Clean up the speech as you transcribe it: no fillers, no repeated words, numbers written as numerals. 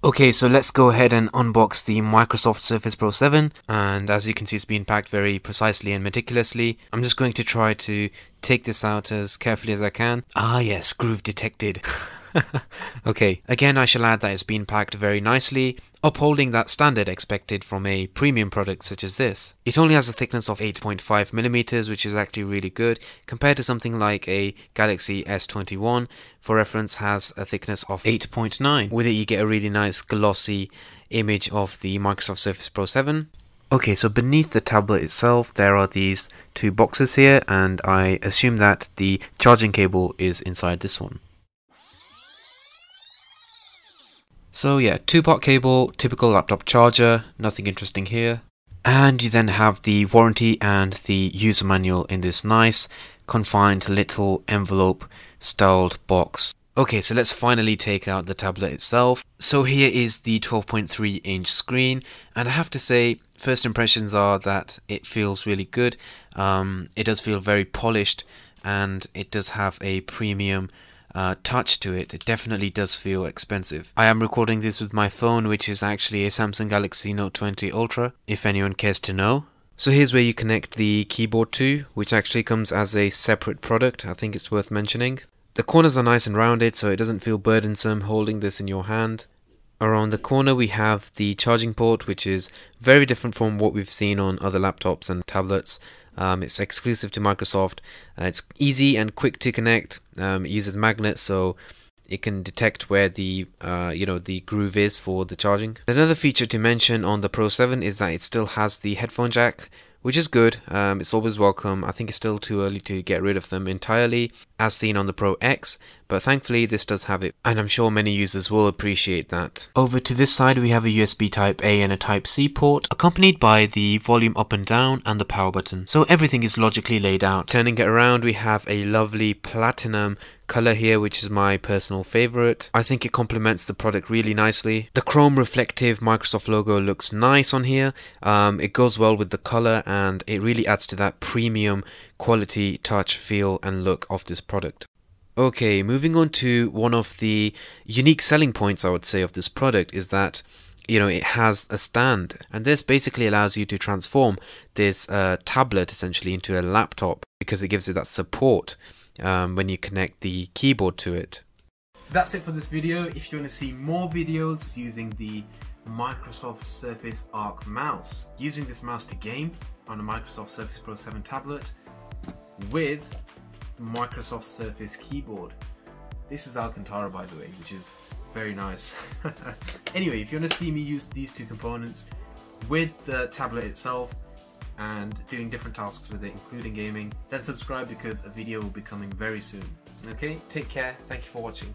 Okay, so let's go ahead and unbox the Microsoft Surface Pro 7, and as you can see, it's been packed very precisely and meticulously. I'm just going to try to take this out as carefully as I can. Ah yes, groove detected. Okay, again I shall add that it's been packed very nicely, upholding that standard expected from a premium product such as this. It only has a thickness of 8.5mm, which is actually really good, compared to something like a Galaxy S21, for reference, has a thickness of 8.9. With it you get a really nice glossy image of the Microsoft Surface Pro 7. Okay, so beneath the tablet itself there are these two boxes here, and I assume that the charging cable is inside this one. So yeah, 2-part cable, typical laptop charger, nothing interesting here. And you then have the warranty and the user manual in this nice, confined little envelope styled box. Okay, so let's finally take out the tablet itself. So here is the 12.3-inch screen, and I have to say, first impressions are that it feels really good. It does feel very polished, and it does have a premium touch to it. It definitely does feel expensive. I am recording this with my phone, which is actually a Samsung Galaxy Note 20 Ultra, if anyone cares to know. So here's where you connect the keyboard to, which actually comes as a separate product. I think it's worth mentioning. The corners are nice and rounded, so it doesn't feel burdensome holding this in your hand. Around the corner we have the charging port, which is very different from what we've seen on other laptops and tablets. It's exclusive to Microsoft. It's easy and quick to connect. It uses magnets, so it can detect where the the groove is for the charging. Another feature to mention on the Pro 7 is that it still has the headphone jack, which is good. It's always welcome. I think it's still too early to get rid of them entirely, as seen on the Pro X, but thankfully this does have it, and I'm sure many users will appreciate that. Over to this side we have a USB Type A and a Type C port, accompanied by the volume up and down and the power button, so everything is logically laid out. Turning it around, we have a lovely platinum color here, which is my personal favorite. I think it complements the product really nicely. The chrome reflective Microsoft logo looks nice on here. It goes well with the color, and it really adds to that premium quality, touch, feel and look of this product. Okay, moving on to one of the unique selling points, I would say, of this product is that it has a stand, and this basically allows you to transform this tablet essentially into a laptop, because it gives it that support when you connect the keyboard to it. So that's it for this video. If you want to see more videos using the Microsoft Surface Arc mouse, using this mouse to game on a Microsoft Surface Pro 7 tablet with the Microsoft Surface keyboard. This is Alcantara, by the way, which is very nice. Anyway, if you want to see me use these two components with the tablet itself and doing different tasks with it, including gaming, then subscribe, because a video will be coming very soon. Okay, take care, thank you for watching.